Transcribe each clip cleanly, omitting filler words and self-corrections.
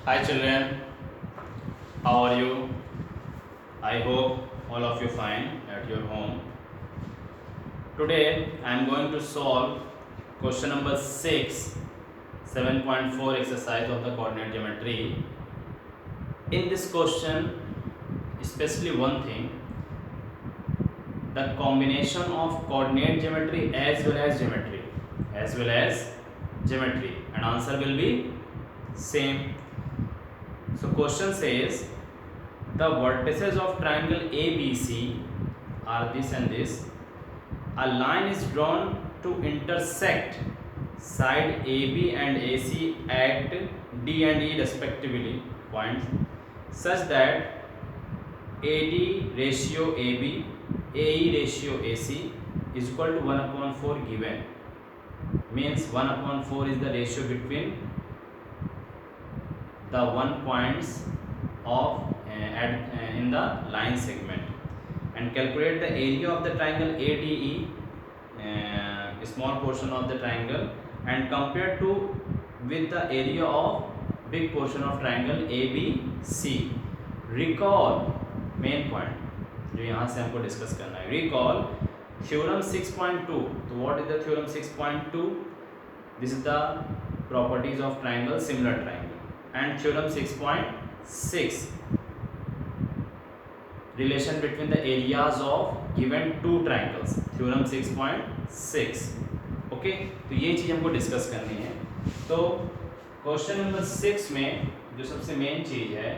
Hi children, how are you? I hope all of you fine at your home. Today I am going to solve question number 6, 7.4 exercise of the coordinate geometry. In this question, especially one thing, the combination of coordinate geometry as well as geometry, and answer will be same. So question says the vertices of triangle ABC are this and this. A line is drawn to intersect side AB and AC at D and E respectively points such that AD ratio AB, AE ratio AC is equal to 1/4 given. Means 1/4 is the ratio between the one points of in the line segment, and calculate the area of the triangle ADE, small portion of the triangle, and compare to with the area of big portion of triangle ABC. Recall main point जो यहाँ से हमको discuss करना है. Recall theorem 6.2. तो what is the theorem 6.2? This is the properties of triangle, similar triangle, and theorem 6.6 relation between the areas of given two triangles, theorem 6.6. Okay, तो ये चीज हमको डिस्कस करनी है. तो क्वेश्चन नंबर 6 में जो सबसे मेन चीज है,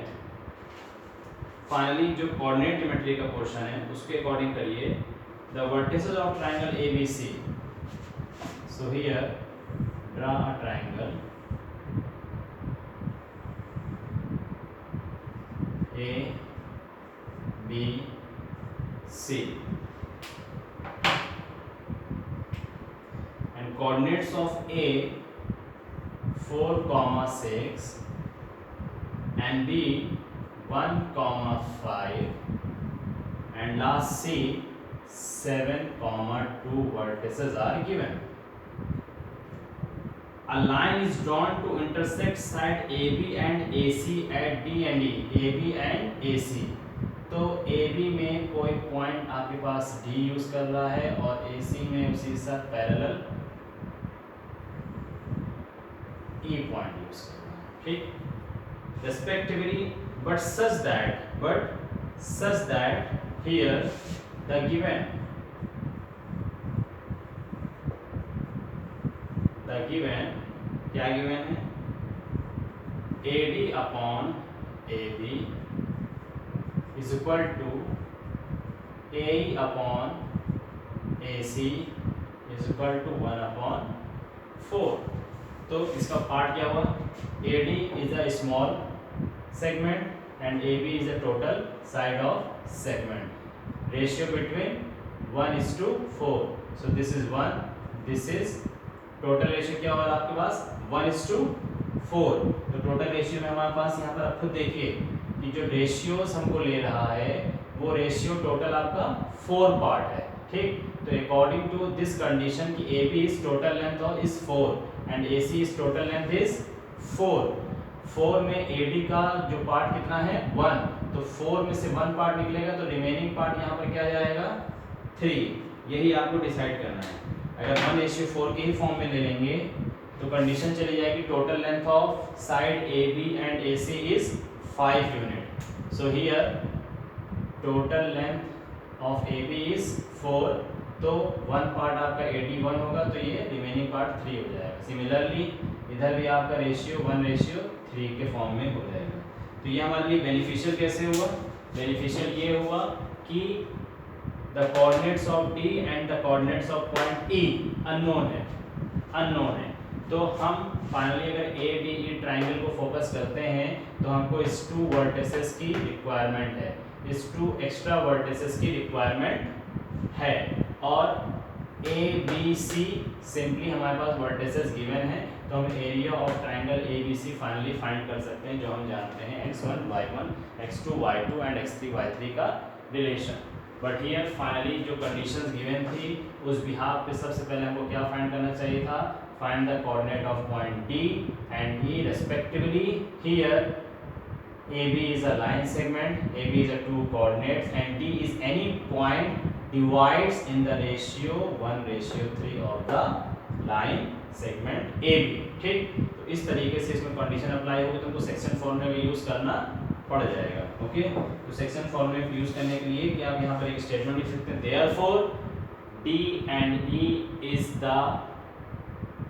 फाइनली जो कोऑर्डिनेट ज्योमेट्री का पोर्शन है उसके अकॉर्डिंग करिए the vertices of triangle ABC. So here draw a triangle ABC and coordinates of A 4,6 and B 1,5 and last C 7,2 vertices are given. A line is drawn to intersect side AB and AC at D and E. AB and AC. तो AB में कोई point आपके पास D use कर रहा है और AC में उसी साथ पैरेलल E पॉइंट यूज कर रहा है. ठीक, respectively, but such that here the given क्या गिवन है? AD upon AB is equal to AE upon AC is equal to 1/4. तो इसका पार्ट क्या हुआ? AD is a small segment and AB is a total side of segment. Ratio between 1:4. So this is 1. This is total ratio क्या होगा आपके पास? 1:4. तो total ratio में हमारे पास यहाँ पर आप खुद देखिए कि जो रेशियोज हमको ले रहा है वो रेशियो टोटल आपका 4 पार्ट है. ठीक, तो अकॉर्डिंग टू दिस कंडीशन कि AB is total length of is 4 and AC is total length is 4 में AD का जो पार्ट कितना है? 1. तो 4 में से 1 पार्ट निकलेगा तो रिमेनिंग पार्ट यहाँ पर क्या जाएगा? 3. यही आपको डिसाइड करना है. अगर 1:4 के ही फॉर्म में ले लेंगे तो कंडीशन चली जाएगी total length of side AB and AC is 5 unit. So here total length of AB is 4. तो 1 पार्ट आपका 81 होगा तो ये रिमेनिंग पार्ट 3 हो जाएगा. सिमिलरली इधर भी आपका रेशियो 1:3 के फॉर्म में हो जाएगा. तो ये हमारे लिए बेनिफिशियल कैसे हुआ? बेनिफिशियल ये हुआ कि the coordinates of D and the coordinates of point E unknown है. तो हम फाइनली अगर ADE ट्राइंगल को फोकस करते हैं तो हमको इस 2 वर्टिसेस की रिक्वायरमेंट है, इस 2 एक्स्ट्रा वर्टिसेस की रिक्वायरमेंट है. और ABC सिंपली हमारे पास वर्टिसेस गिवन है तो हम area of triangle ABC finally find कर सकते हैं जो हम जानते हैं x1 y1 x2 y2 and x3 y3 का रिलेशन. बट हियर फाइनली जो कंडीशंस गिवन थी उस बिहाफ पे सबसे पहले हमको क्या फाइंड करना चाहिए था? Find the coordinate of point D and E respectively. Here AB is a line segment, AB is a 2 coordinates, and D is any point divides in the ratio 1:3 of the line segment AB। ठीक, तो इस तरीके से इसमें condition apply होगी, तुमको section formula का use करना पड़ जाएगा। ओके, तो सेक्शन फॉर्मूले को यूज करने के लिए कि आप यहाँ पर एक स्टेटमेंट लिख सकते हैं, therefore D and E is the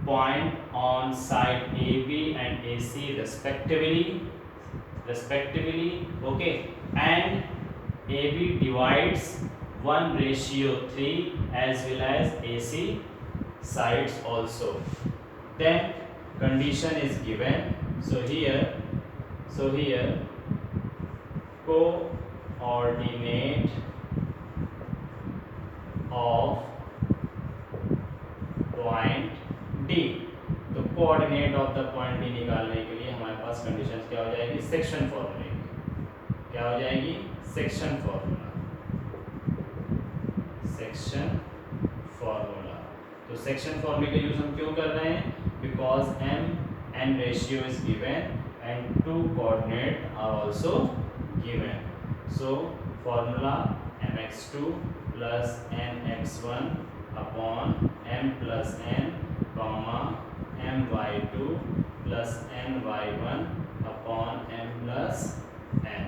point on side AB and AC respectively, okay, and AB divides 1:3 as well as AC sides also, then condition is given, so here coordinate of point D, तो coordinate of the point D निकालने के लिए हमारे पास conditions क्या हो जाएगी, section फॉर्मूले की क्या हो जाएगी, सेक्शन फॉर्मूला। तो सेक्शन फॉर्मूले का यूज हम क्यों कर रहे हैं, because n ratio is given and 2 coordinate are also given, so formula mx2 plus nx1 upon m plus n comma my2 plus ny1 upon m plus n।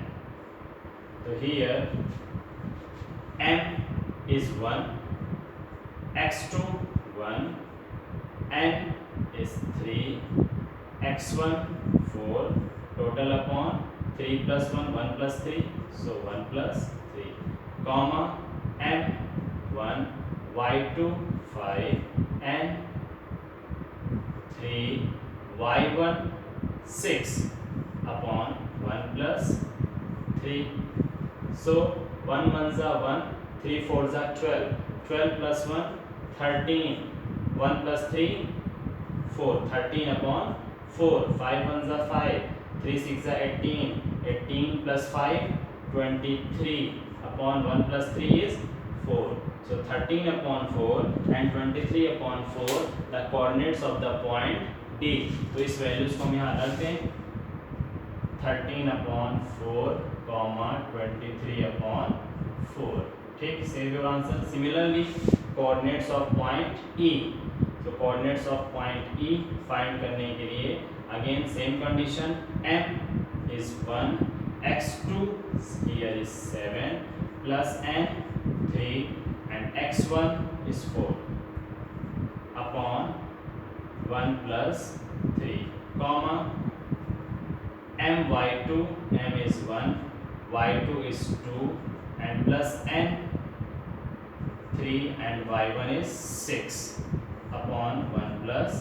तो here m is 1, x2 1, n is 3, x1 4, total upon 3 plus 1 1 plus 3, so 1 plus 3 comma m 1, y2 5, n 3, y1 6 upon 1 plus 3, so 1 1s are 1, 3 4s are 12, 12 plus 1 13, 1 plus 3 4, 13 upon 4, 5 1s are 5, 3 6 are 18, 18 plus 5 23 upon 1 plus 3 is 4, so 13 upon 4 and 23 upon 4 the coordinates of the point D। तो इस values को हम यहाँ रखते हैं, 13 upon 4 comma 23 upon 4, ठीक, save your answer। Similarly coordinates of point E, so coordinates of point E find करने के लिए again same condition, m is 1, x2 here is 7 plus n 3 and x1 is 4 upon 1 plus 3 comma my2, m is 1, y2 is 2 and plus n 3 and y1 is 6 upon 1 plus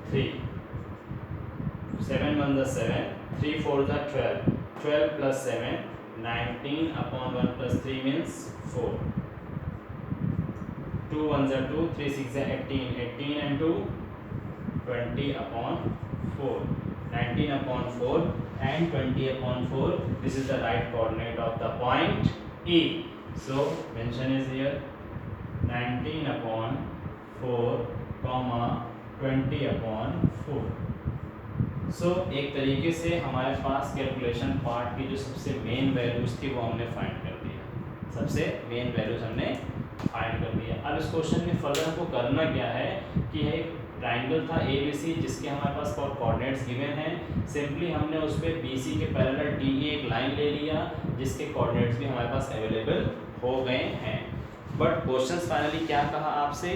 3, 7 1s are 7, 3 4s are 12, 12 plus 7 19 upon 1 plus 3 means 4, 2 1s are 2, 3 6 are 18, 18 and 2 20 upon 4, 19 upon 4 and 20 upon 4, this is the right coordinate of the point E, so mention is here 19 upon 4 comma 20 upon 4। सो एक तरीके से हमारे पास calculation part की जो सबसे main values थी वो हमने फाइंड कर दिया, सबसे मेन वैल्यूज हमने फाइंड कर दिया। अब इस क्वेश्चन में फर्दर हमको करना क्या है कि एक ट्राइंगल था ABC जिसके हमारे पास कोऑर्डिनेट्स गिवन हैं, सिंपली हमने उस पर BC के पैरेलल DE एक लाइन ले लिया जिसके कोऑर्डिनेट्स भी हमारे पास अवेलेबल हो गए हैं। बट क्वेश्चन फाइनली क्या कहा आपसे,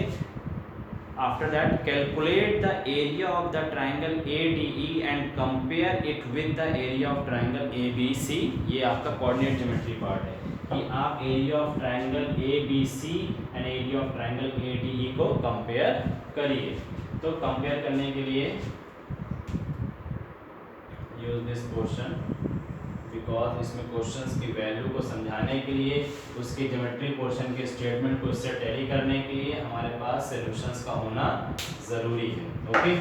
after that calculate the area of the triangle ADE and compare it with the area of triangle ABC। ये आपका कोऑर्डिनेट ज्योमेट्री पार्ट है कि आप area of triangle ABC and area of triangle ADE को compare करिए। तो compare करने के लिए यूज दिस क्वेश्चन, बिकॉज इसमें क्वेश्चंस की वैल्यू को समझाने के लिए उसके ज्योमेट्री पोर्शन के स्टेटमेंट को इससे टैली करने के लिए हमारे पास सॉल्यूशंस का होना ज़रूरी है। ओके,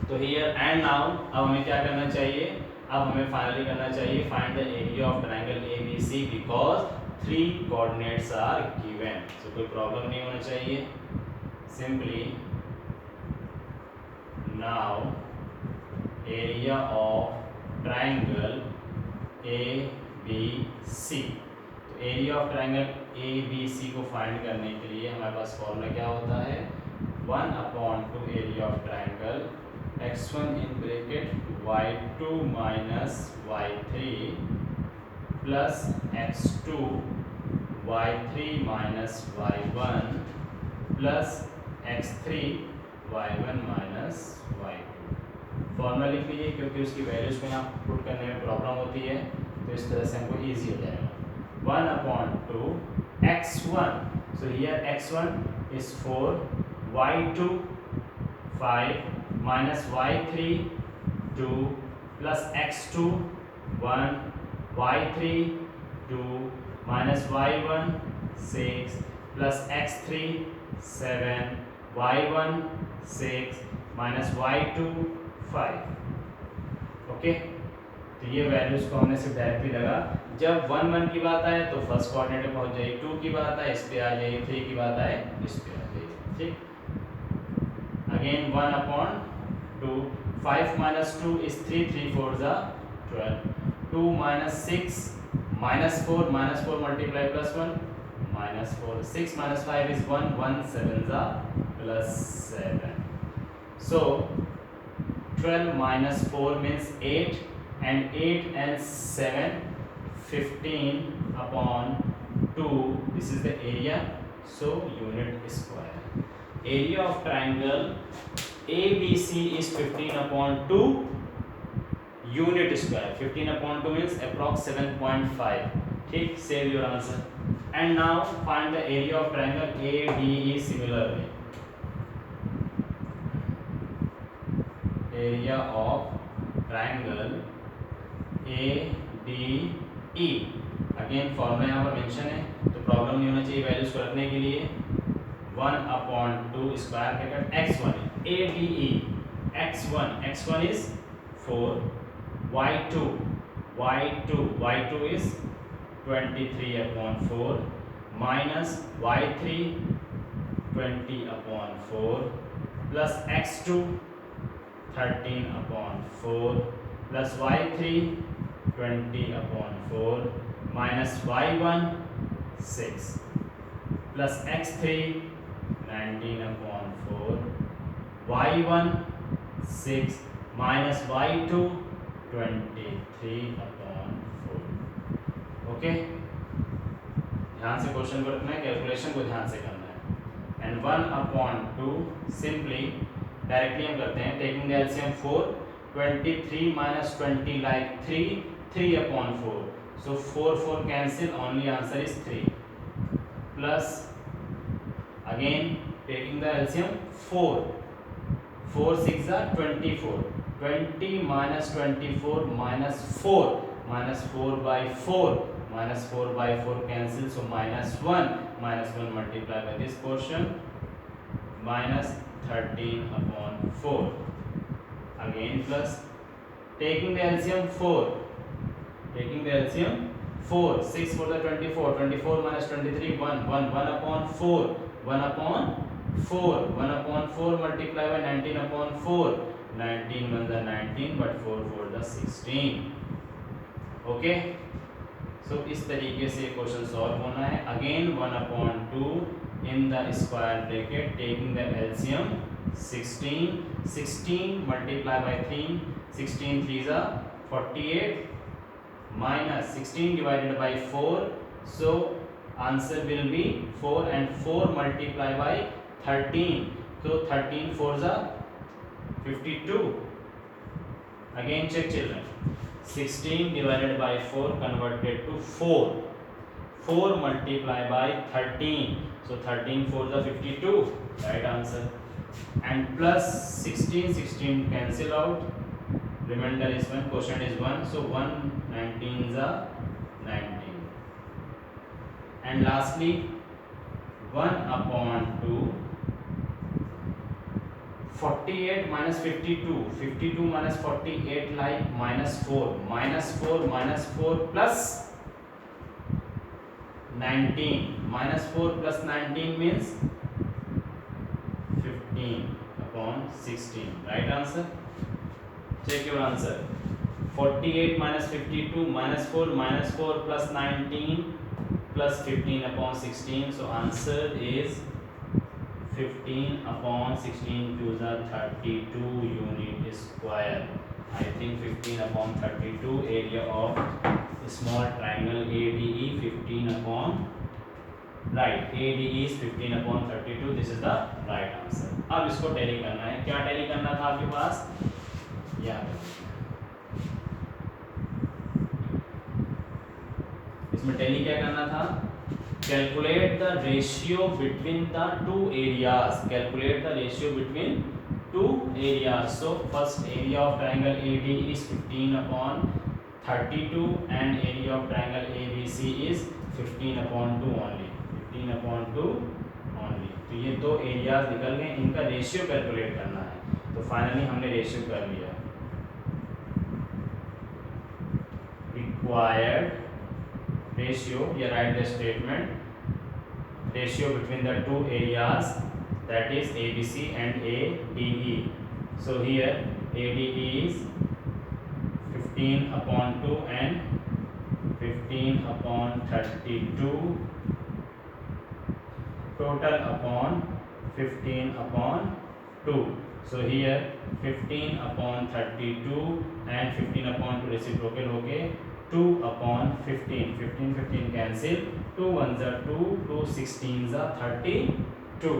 तो हियर एंड नाउ अब हमें क्या करना चाहिए, अब हमें फाइनली करना चाहिए find the area of triangle ABC because 3 coordinates are given. So कोई प्रॉब्लम नहीं होना चाहिए, simply now area of triangle ABC। तो एरिया ऑफ ट्राइंगल ABC को फाइंड करने के लिए हमारे पास फॉर्मूला क्या होता है, 1/2 area of triangle x1 in bracket y2 minus y3 plus x2 y3 minus y1 plus x3 y1 minus y2। Formula लिख लीजिए क्योंकि उसकी वैल्यूज को यहाँ पुट करने में प्रॉब्लम होती है, तो इस तरह से हमको ईजी हो जाएगा। 1/2 x1, so here x1 is 4, y2 5 minus y3 2 plus x2 1, y3 2 minus y1 6 plus x3 7, y1 6 minus y2 5। Okay, तो ये वैल्यूज को हमने सिर्फ डायरेक्टली लगा। जब 1 1 की बात आए तो फर्स्ट कोऑर्डिनेट में पहुंच जाए, 2 की बात आए इस पे आ जाए, 3 की बात आए इस पे आ जाए। ठीक, अगेन 1/2, 5 minus 2 is 3, 3 4 जा 12, 2 minus 6 minus 4 multiply plus 1 minus 4, 6 minus 5 is 1, 1 7 जा plus 7। So 12 minus 4 means 8, and 8 and 7 15/2, this is the area, so unit square। area of triangle ABC is 15/2 unit square। 15/2 means approx 7.5। ठीक, save your answer। and now find the area of triangle ADE similarly। area of triangle ADE, again formula यहाँ पर mention है तो problem नहीं होना चाहिए values को रखने के लिए। 1/2 square bracket x1 ADE, x1 is 4, y2 is 23/4 minus y3 20/4 plus x2 13/4 plus y3 20/4 minus y1 6 plus x3 19/4 y1 6 minus y2 23/4। Okay, ध्यान से क्वेश्चन को रखना है, कैलकुलेशन को ध्यान से करना है। एंड 1/2 सिंपली डायरेक्टली हम करते हैं, taking the LCM 4, 23 minus 20 like 3, 3/4, so 4 cancel, only answer is 3 plus again taking the LCM 4 6 are 24, 20 minus 24 minus 4 by 4 cancel, so -1 multiply by this portion minus 13/4 again plus taking the LCM 4, 6 for the 24 minus 23 1/4 multiply by 19/4, 19 1 the 19 but 4 4 the 16। Okay, सो इस तरीके से question solve होना है। Again 1/2 in the square bracket taking the LCM 16 multiply by 3, 16 3s are 48 minus 16 divided by 4, so answer will be 4 and 4 multiply by 13, so 13 4s are 52। again check children, 16 divided by 4 converted to 4 multiply by 13, so 13 4s are 52, right answer। and plus 16 cancel out, remainder is 1, quotient is 1, so 1 19s are 19। and lastly 1/2 48 minus 52 minus 48 like -4 plus 19, -4 plus 19 means 15/16, right answer। check your answer. 48 minus 52 minus 4 plus 19 plus 15 upon 16. So answer is 15 upon 16 to the 32 unit square. I think 15 upon 32 area of small triangle ADE 15 upon right. ADE is 15 upon 32. This is the right answer. अब इसको tally करना है. क्या tally करना था आपके पास? इसमें tally क्या करना था? Calculate the ratio between the two areas. Calculate the ratio between two areas. So first area of triangle AD is 15 upon 32 and area of triangle ABC is 15 upon 2 only. 15 upon 2 only. तो ये दो areas निकल गए, इनका ratio calculate करना है. तो finally हमने रेशियो कर लिया. Required ratio, you write the statement, ratio between the two areas, that is ABC and ADE. So here ADE is 15 upon 2 and 15 upon 32 total upon 15 upon 2. So here 15 upon 32 and 15 upon 2 reciprocal होके 2 upon 15. 15 cancel. 2 1s are 2, 2 16s are 32.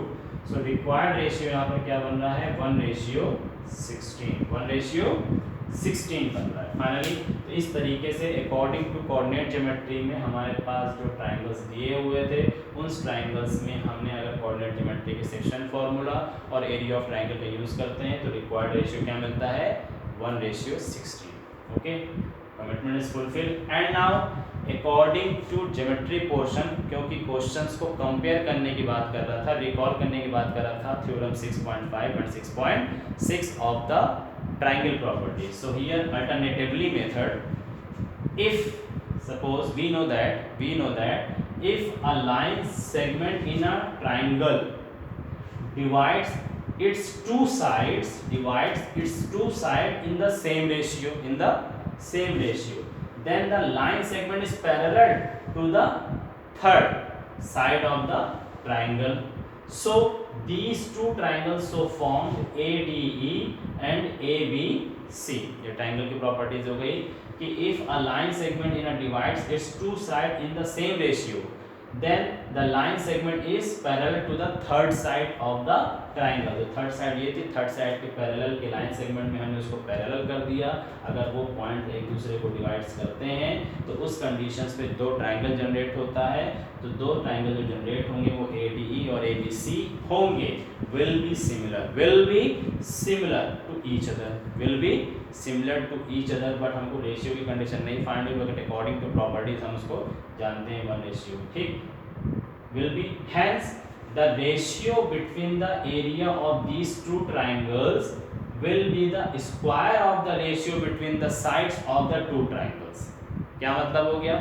So required ratio यहाँ पर क्या बन रहा है? 1:16. 1:16 बन रहा है. फाइनली तो इस तरीके से अकॉर्डिंग टू कोऑर्डिनेट ज्योमेट्री में हमारे पास जो ट्राइंगल्स दिए हुए थे, उन ट्राइंगल्स में हमने अगर कोऑर्डिनेट ज्योमेट्री के सेक्शन फॉर्मूला और एरिया ऑफ ट्राइंगल का यूज़ करते हैं तो रिक्वायर्ड रेशियो क्या मिलता है? 1:16. Okay, commitment is fulfilled. And now according to geometry portion, क्योंकि क्वेश्चंस को कंपेयर करने की बात कर रहा था, रिकॉल करने की बात कर रहा था, theorem 6.5 and 6.6 of the triangle property. So here alternatively method, if suppose we know that if a line segment in a triangle divides its two sides in the same ratio, then the line segment is parallel to the third side of the triangle. So these two triangles so formed ADE and ABC. ये triangle की properties हो गई कि if a line segment in a divides its two sides in the same ratio, then the line segment is parallel to the third side of the triangle. तो third side ये थी, third side के parallel के line segment में हमने उसको parallel कर दिया. अगर वो पॉइंट एक दूसरे को डिवाइड्स करते हैं तो उस कंडीशंस पे दो ट्राइंगल जनरेट होता है. तो दो ट्राइंगल जो जनरेट होंगे वो ADE और ABC होंगे. will be similar to each other, but हमको रेशियो की कंडीशन नहीं फाइंड हुई, बट अकॉर्डिंग टू प्रॉपर्टीज हम उसको जानते हैं 1:. ठीक, will be hence the ratio between the area of these two triangles will be the square of the ratio between the sides of the two triangles. क्या मतलब हो गया?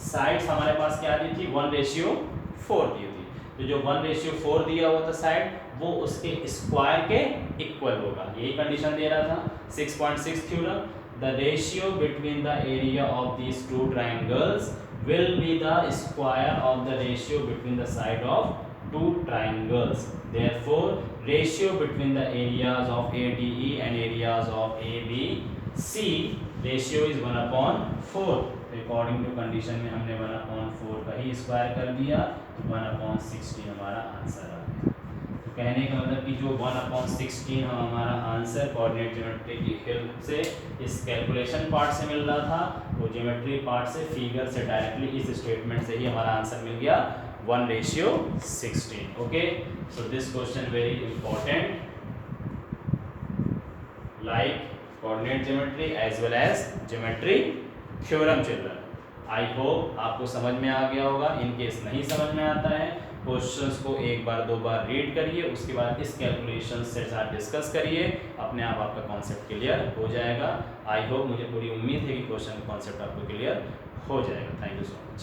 साइड्स हमारे पास क्या दी थी? 1:4 दी थी. तो जो 1:4 दिया हुआ था साइड, वो उसके स्क्वायर के इक्वल होगा. यही कंडीशन दे रहा था 6.6 theorem. The ratio between the area of these two triangles will be the square of the ratio between the side of two triangles. Therefore, ratio between the areas of ADE and areas of ABC, ratio is 1/4. According to condition में हमने 1/4 का ही square कर दिया, तो 1/16 हमारा answer आ गया. तो कहने का मतलब कि जो 1/16 हमारा आंसर कोऑर्डिनेट ज्योमेट्री की हेल्प से इस कैलकुलेशन पार्ट से मिल रहा था, वो ज्योमेट्री पार्ट से फिगर से डायरेक्टली इस स्टेटमेंट से ही हमारा आंसर मिल गया 1:16. Okay, so this question very important like coordinate geometry as well as geometry theorem children. I hope आपको समझ में आ गया होगा. इन केस नहीं समझ में आता है, क्वेश्चंस को एक बार दो बार रीड करिए, उसके बाद इस कैलकुलेशन से साथ डिस्कस करिए, अपने आप आपका कॉन्सेप्ट क्लियर हो जाएगा. आई होप, मुझे पूरी उम्मीद है कि क्वेश्चन कॉन्सेप्ट आपको क्लियर हो जाएगा. Thank you so much.